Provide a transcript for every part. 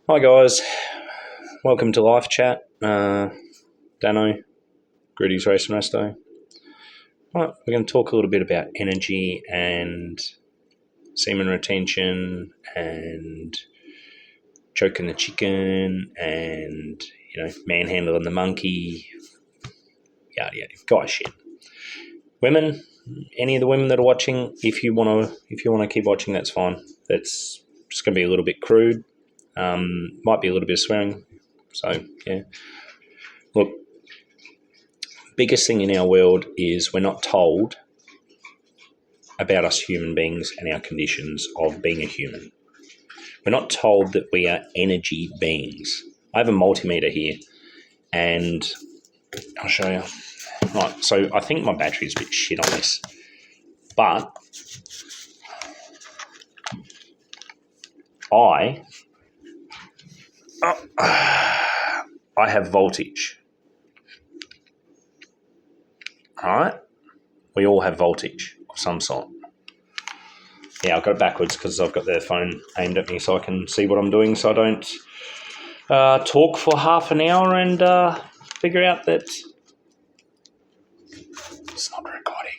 Hi guys, welcome to Life Chat. Dano, Gritty's Racing Resto. Right, we're going to talk a little bit about energy and semen retention and choking the chicken and manhandling the monkey, yada yada, guy shit. Women, any of the women that are watching, if you want to keep watching, that's fine. That's just going to be a little bit crude. Might be a little bit of swearing. So yeah, look. Biggest thing in our world is we're not told about us human beings and our conditions of being a human. We're not told that we are energy beings. I have a multimeter here and I'll show you. Right, so I think my battery is a bit shit on this, but I have voltage. All right? We all have voltage of some sort. Yeah, I've got it backwards because I've got the phone aimed at me so I can see what I'm doing so I don't talk for half an hour and figure out that it's not recording.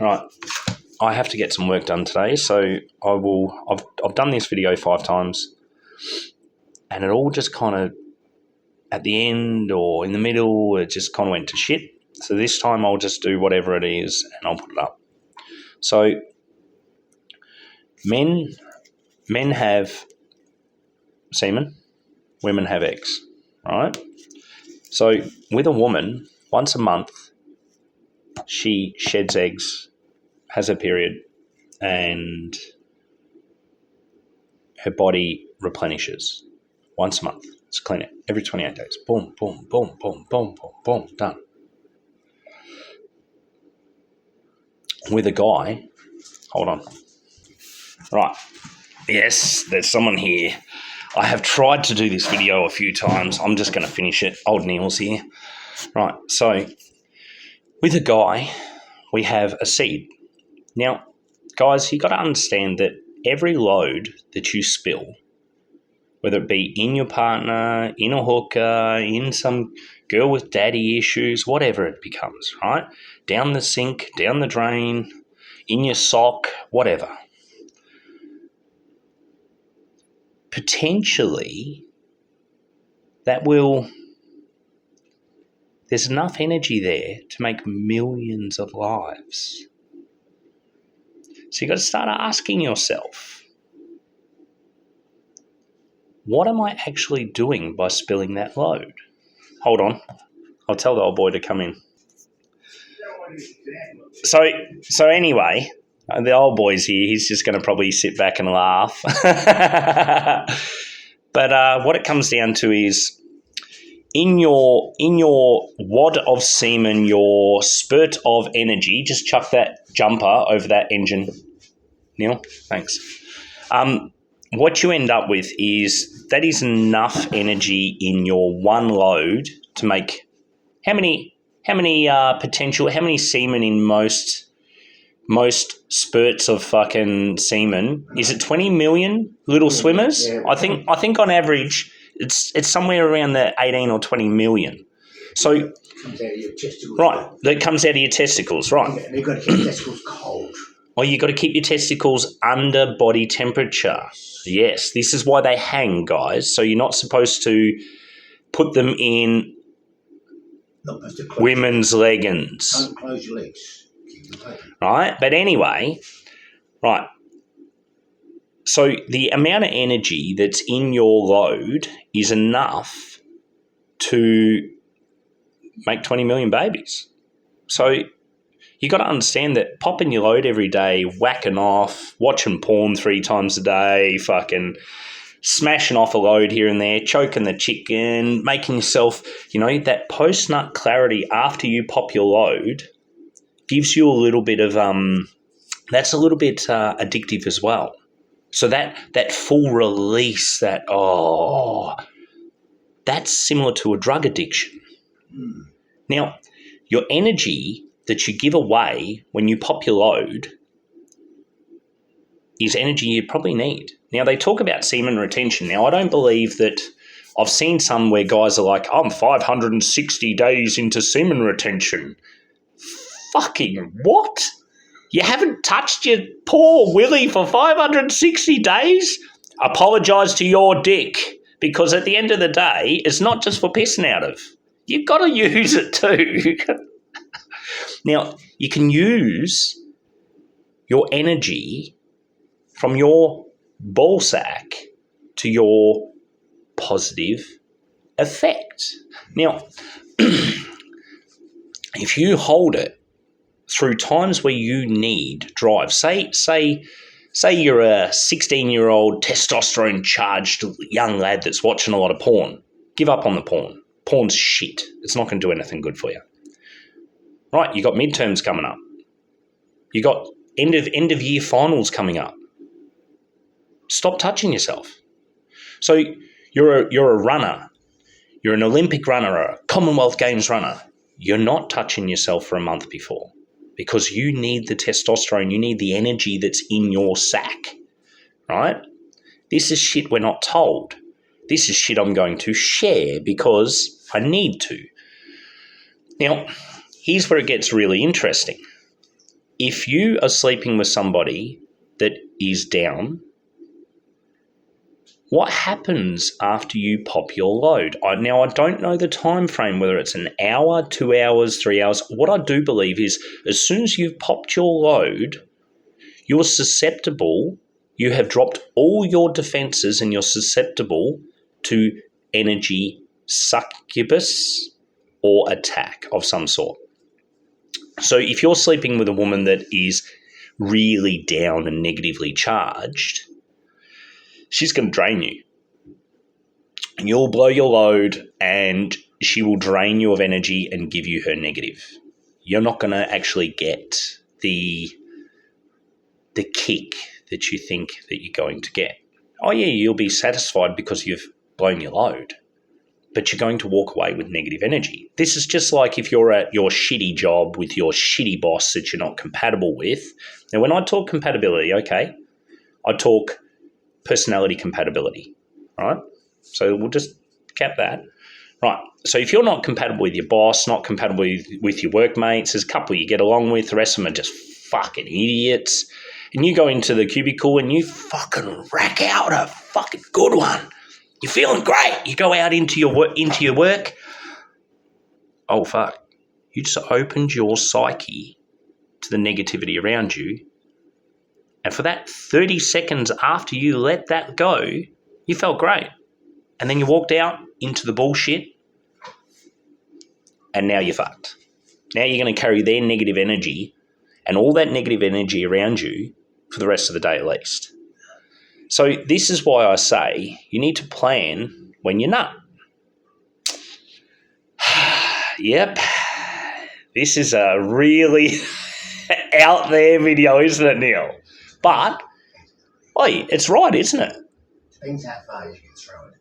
Right, I have to get some work done today, so I've done this video 5 times and it all just kind of at the end or in the middle it just kind of went to shit. So this time I'll just do whatever it is and I'll put it up. So men have semen, women have eggs, right? So with a woman, once a month, she sheds eggs, has her period, and her body replenishes once a month. It's clean it every 28 days. Boom, boom, boom, boom, boom, boom, boom, done. With a guy, hold on. Right. Yes, there's someone here. I have tried to do this video a few times. I'm just going to finish it. Old Neil's here. Right, so with a guy, we have a seed. Now, guys, you got to understand that every load that you spill, whether it be in your partner, in a hooker, in some girl with daddy issues, whatever it becomes, right? Down the sink, down the drain, in your sock, whatever. Potentially, there's enough energy there to make millions of lives. So you got to start asking yourself, what am I actually doing by spilling that load? Hold on. I'll tell the old boy to come in. So anyway, the old boy's here. He's just going to probably sit back and laugh. But what it comes down to is in your wad of semen, your spurt of energy, just chuck that jumper over that engine. Neil, thanks. What you end up with is that is enough energy in your one load to make how many semen in most spurts of fucking semen? Is it 20 million little swimmers? Yeah. I think on average it's somewhere around the 18 or 20 million. So comes out of your testicles. Right, that comes out of your testicles, right? Yeah, you've got to keep your testicles cold. Or you got to keep your testicles under body temperature. Yes, this is why they hang, guys. So you're not supposed to put them in women's leggings. Don't close your legs. Right? But anyway, right. So the amount of energy that's in your load is enough to make 20 million babies. So you got to understand that popping your load every day, whacking off, watching porn 3 times a day, fucking smashing off a load here and there, choking the chicken, making yourself, that post-nut clarity after you pop your load gives you a little bit of, that's a little bit addictive as well. So that full release, that's similar to a drug addiction. Mm. Now, your energy that you give away when you pop your load is energy you probably need. Now, they talk about semen retention. Now, I don't believe that. I've seen some where guys are like, I'm 560 days into semen retention. Fucking what? You haven't touched your poor willy for 560 days? Apologise to your dick, because at the end of the day, it's not just for pissing out of. You've got to use it too. Now, you can use your energy from your ball sack to your positive effect. Now, if you hold it through times where you need drive, say you're a 16-year-old testosterone-charged young lad that's watching a lot of porn, give up on the porn. Porn's shit. It's not going to do anything good for you. Right, you got midterms coming up. You got end of year finals coming up. Stop touching yourself. So you're a runner. You're an Olympic runner or a Commonwealth Games runner. You're not touching yourself for a month before, because you need the testosterone, you need the energy that's in your sack, right? This is shit we're not told. This is shit I'm going to share because I need to. Now, here's where it gets really interesting. If you are sleeping with somebody that is down, what happens after you pop your load? Now, I don't know the time frame, whether it's an hour, 2 hours, 3 hours. What I do believe is as soon as you've popped your load, you're susceptible, you have dropped all your defenses and you're susceptible to energy succubus or attack of some sort. So if you're sleeping with a woman that is really down and negatively charged, she's going to drain you. You'll blow your load and she will drain you of energy and give you her negative. You're not going to actually get the kick that you think that you're going to get. Oh yeah, you'll be satisfied because you've blown your load, but you're going to walk away with negative energy. This is just like if you're at your shitty job with your shitty boss that you're not compatible with. Now, when I talk compatibility, okay, I talk personality compatibility, right? So we'll just cap that. Right, so if you're not compatible with your boss, not compatible with your workmates, there's a couple you get along with, the rest of them are just fucking idiots, and you go into the cubicle and you fucking rack out a fucking good one. You're feeling great. You go out into your work. Oh, fuck. You just opened your psyche to the negativity around you. And for that 30 seconds after you let that go, you felt great. And then you walked out into the bullshit, and now you're fucked. Now you're going to carry their negative energy and all that negative energy around you for the rest of the day at least. So this is why I say you need to plan when you're nut. Yep. This is a really out there video, isn't it, Neil? But, oi, it's right, isn't it? Depends how far you can throw it.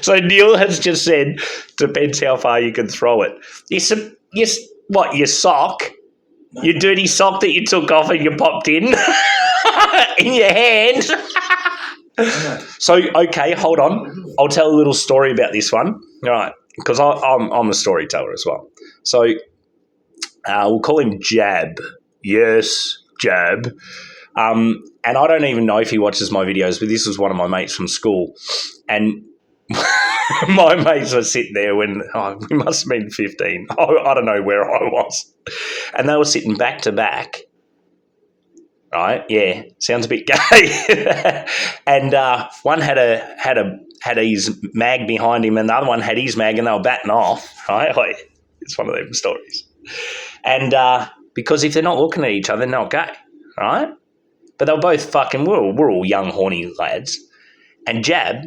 So Neil has just said, depends how far you can throw it. Yes, what, your sock? No. Your dirty sock that you took off and you popped in your hand? No. So, okay, hold on. I'll tell a little story about this one. All right, because I'm a storyteller as well. So we'll call him Jab. Yes, Jab. And I don't even know if he watches my videos, but this was one of my mates from school. And my mates were sitting there when we must have been 15. I don't know where I was. And they were sitting back to back. Right? Yeah, sounds a bit gay. And one had his mag behind him, and the other one had his mag, and they were batting off. Right? Like, it's one of them stories. And because if they're not looking at each other, they're not gay. Right? But they were both fucking. We're all young, horny lads. And Jab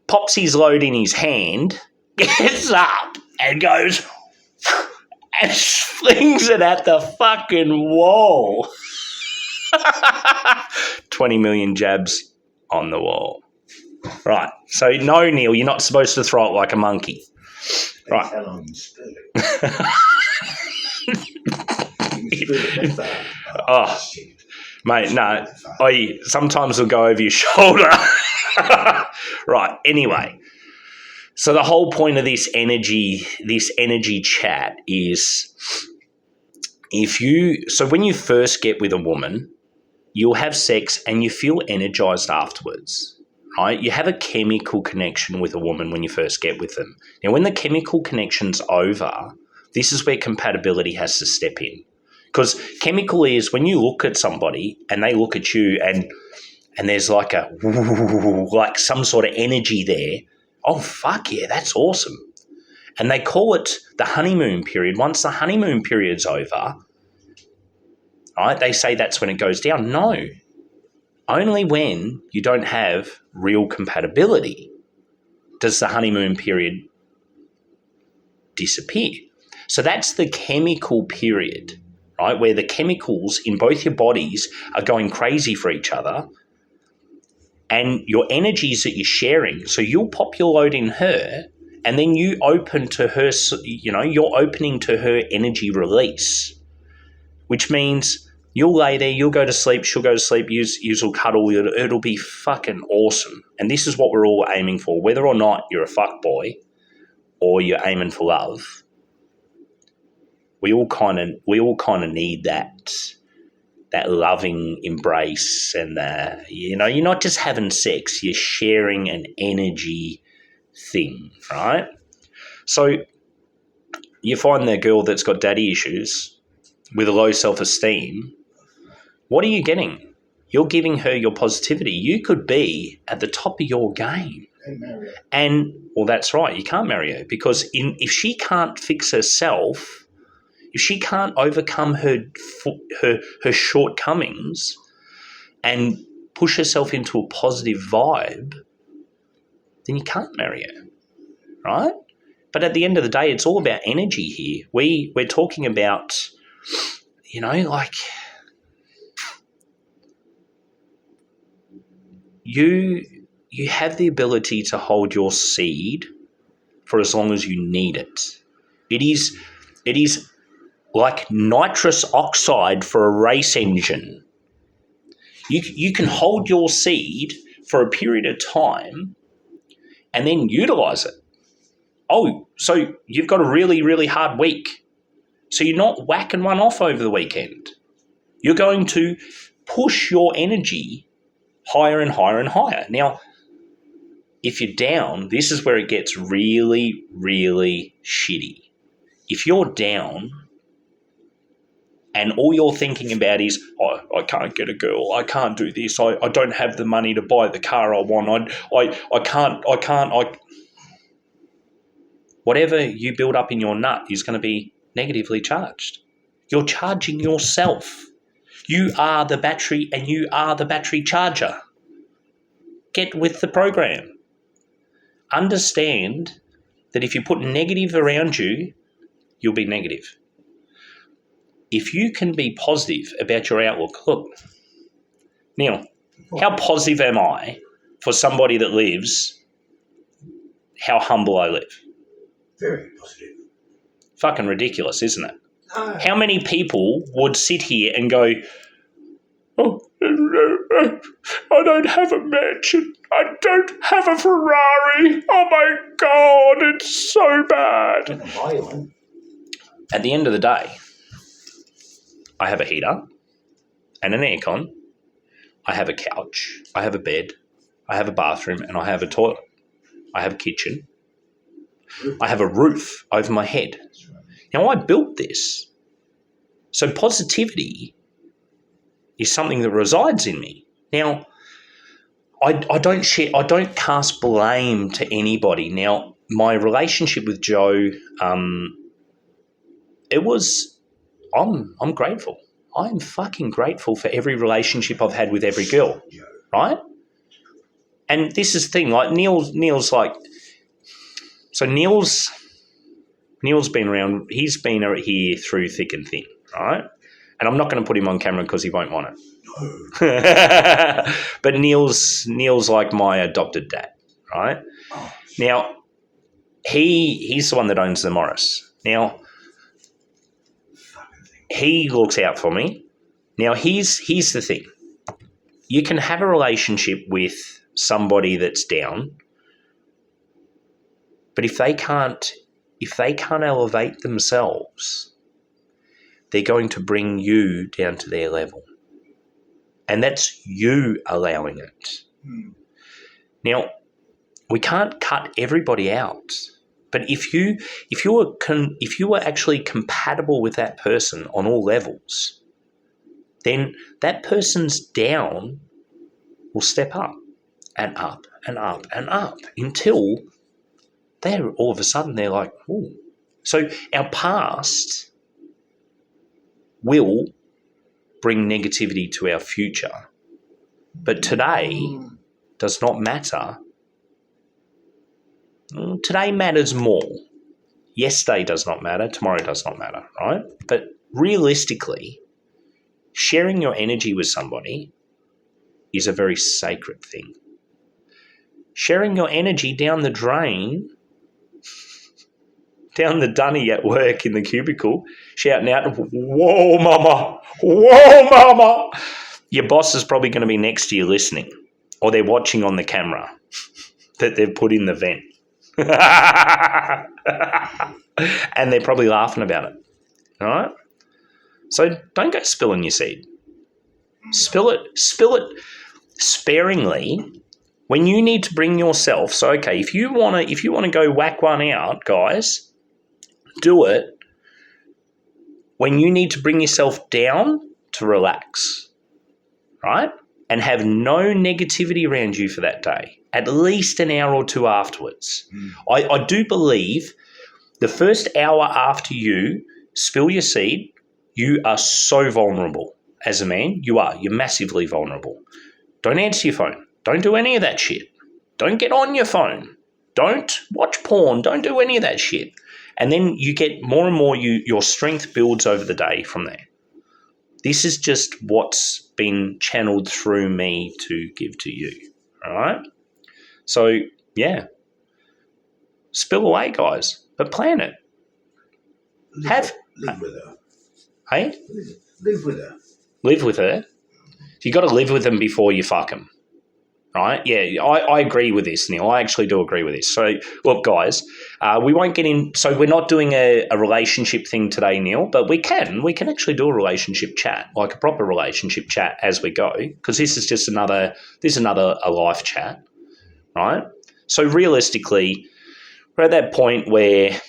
pops his load in his hand, gets up, and goes and flings it at the fucking wall. 20 million jabs on the wall. Right. So, no, Neil, you're not supposed to throw it like a monkey. Right. How long you spend it. Oh, mate, no. I sometimes will go over your shoulder. Right. Anyway, so the whole point of this energy chat is when you first get with a woman, you'll have sex and you feel energized afterwards. Right? You have a chemical connection with a woman when you first get with them. Now, when the chemical connection's over, this is where compatibility has to step in. Because chemical is when you look at somebody and they look at you and there's like some sort of energy there. Oh, fuck yeah, that's awesome. And they call it the honeymoon period. Once the honeymoon period's over, right, they say that's when it goes down. No. Only when you don't have real compatibility does the honeymoon period disappear. So that's the chemical period, right, where the chemicals in both your bodies are going crazy for each other and your energies that you're sharing. So you'll pop your load in her and then you open to her, you're opening to her energy release, which means you'll lay there, you'll go to sleep, she'll go to sleep, you'll cuddle, it'll be fucking awesome. And this is what we're all aiming for, whether or not you're a fuck boy or you're aiming for love. We all kind of need that loving embrace, and you're not just having sex, you're sharing an energy thing, right? So you find the girl that's got daddy issues with a low self-esteem. What are you getting? You're giving her your positivity. You could be at the top of your game. And, well, that's right. You can't marry her because if she can't fix herself, if she can't overcome her shortcomings and push herself into a positive vibe, then you can't marry her, right? But at the end of the day, it's all about energy here. We're talking about, like you have the ability to hold your seed for as long as you need it. It is like nitrous oxide for a race engine. You can hold your seed for a period of time and then utilize it. Oh, so you've got a really, really hard week. So you're not whacking one off over the weekend. You're going to push your energy higher and higher and higher. Now, if you're down, this is where it gets really, really shitty. If you're down and all you're thinking about is, oh, I can't get a girl, I can't do this, I don't have the money to buy the car I want, I can't. Whatever you build up in your nut is going to be negatively charged. You're charging yourself. You are the battery and you are the battery charger. Get with the program. Understand that if you put negative around you, you'll be negative. If you can be positive about your outlook, look, Neil, how positive am I for somebody that lives how humble I live? Very positive. Fucking ridiculous, isn't it? How many people would sit here and go, oh, I don't have a mansion. I don't have a Ferrari. Oh, my God, it's so bad. At the end of the day, I have a heater and an aircon. I have a couch. I have a bed. I have a bathroom and I have a toilet. I have a kitchen. I have a roof over my head. Now, I built this. So positivity is something that resides in me. Now, I don't cast blame to anybody. Now, my relationship with Joe, I'm grateful. I'm fucking grateful for every relationship I've had with every girl, right? And this is the thing, like Neil's like, so Neil's been around, he's been here through thick and thin, right? And I'm not going to put him on camera because he won't want it. But Neil's like my adopted dad, right? Now, he's the one that owns the Morris. Now, he looks out for me. Now, here's the thing. You can have a relationship with somebody that's down, but if they can't elevate themselves, they're going to bring you down to their level. And that's you allowing it. Now, we can't cut everybody out. But if you were actually compatible with that person on all levels, then that person's down will step up and up and up and up until all of a sudden they're like, ooh. So our past will bring negativity to our future. But today does not matter. Today matters more. Yesterday does not matter. Tomorrow does not matter, right? But realistically, sharing your energy with somebody is a very sacred thing. Sharing your energy down the drain, down the dunny at work in the cubicle, shouting out, whoa, mama, whoa, mama. Your boss is probably going to be next to you listening, or they're watching on the camera that they've put in the vent. And they're probably laughing about it. All right? So don't go spilling your seed. Spill it sparingly when you need to bring yourself. So, okay, if you want to go whack one out, guys, do it when you need to bring yourself down to relax, right? And have no negativity around you for that day, at least an hour or two afterwards. I do believe the first hour after you spill your seed, you are so vulnerable. As a man, you're massively vulnerable. Don't answer your phone. Don't do any of that shit. Don't get on your phone. Don't watch porn. Don't do any of that shit. And then you get more and more, your strength builds over the day from there. This is just what's been channeled through me to give to you. All right? So, yeah. Spill away, guys, but plan it. Live with her. Hey? Live with her. Live with her. You got to live with them before you fuck them, right? Yeah, I agree with this, Neil. I actually do agree with this. So, look, guys, we won't get in. So we're not doing a relationship thing today, Neil, but we can actually do a relationship chat, like a proper relationship chat as we go, because this is just another life chat, right? So realistically, we're at that point where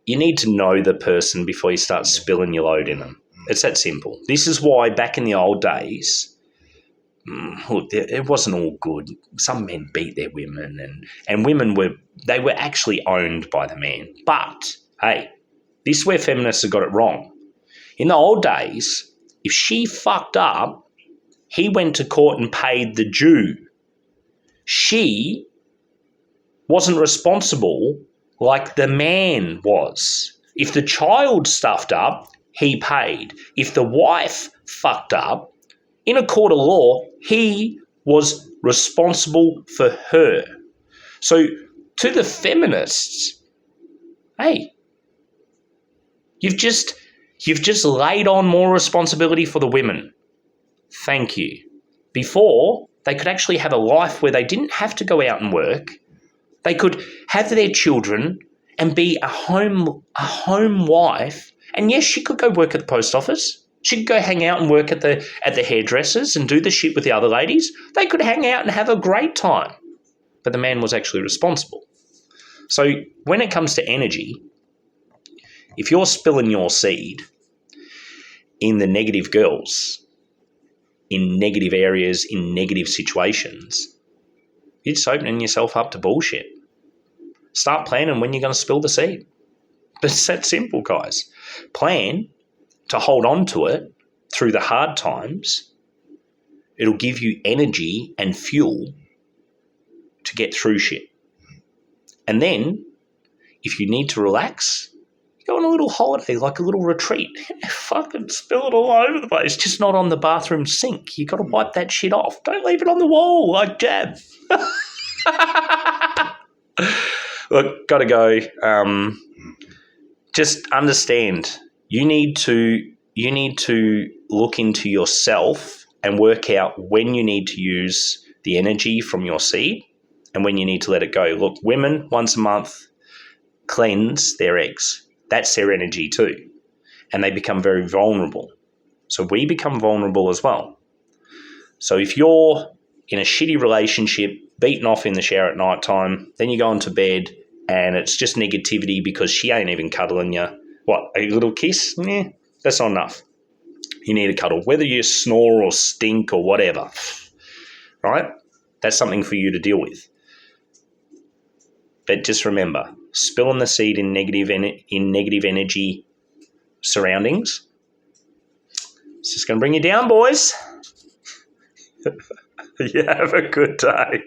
you need to know the person before you start spilling your load in them. It's that simple. This is why back in the old days, it wasn't all good. Some men beat their women, and women were actually owned by the man. But, hey, this is where feminists have got it wrong. In the old days, if she fucked up, he went to court and paid the due. She wasn't responsible like the man was. If the child stuffed up, he paid. If the wife fucked up, in a court of law, he was responsible for her. So to the feminists, hey, you've just laid on more responsibility for the women. Thank you. Before, they could actually have a life where they didn't have to go out and work. They could have their children and be a home wife. And yes, she could go work at the post office. She could go hang out and work at the hairdressers and do the shit with the other ladies. They could hang out and have a great time. But the man was actually responsible. So when it comes to energy, if you're spilling your seed in the negative girls, in negative areas, in negative situations, you're just opening yourself up to bullshit. Start planning when you're going to spill the seed. It's that simple, guys. Plan to hold on to it through the hard times. It'll give you energy and fuel to get through shit. And then, if you need to relax, go on a little holiday, like a little retreat. Fucking spill it all over the place. Just not on the bathroom sink. You got to wipe that shit off. Don't leave it on the wall like Jab. Look, got to go. Just understand. You need to you need to look into yourself and work out when you need to use the energy from your seed and when you need to let it go. Look, women once a month cleanse their eggs. That's their energy too. And they become very vulnerable. So we become vulnerable as well. So if you're in a shitty relationship, beaten off in the shower at night time, then you go into bed and it's just negativity because she ain't even cuddling you. What, a little kiss? Yeah, that's not enough. You need a cuddle, whether you snore or stink or whatever, right? That's something for you to deal with. But just remember, spilling the seed in negative energy surroundings, it's just going to bring you down, boys. You have a good day.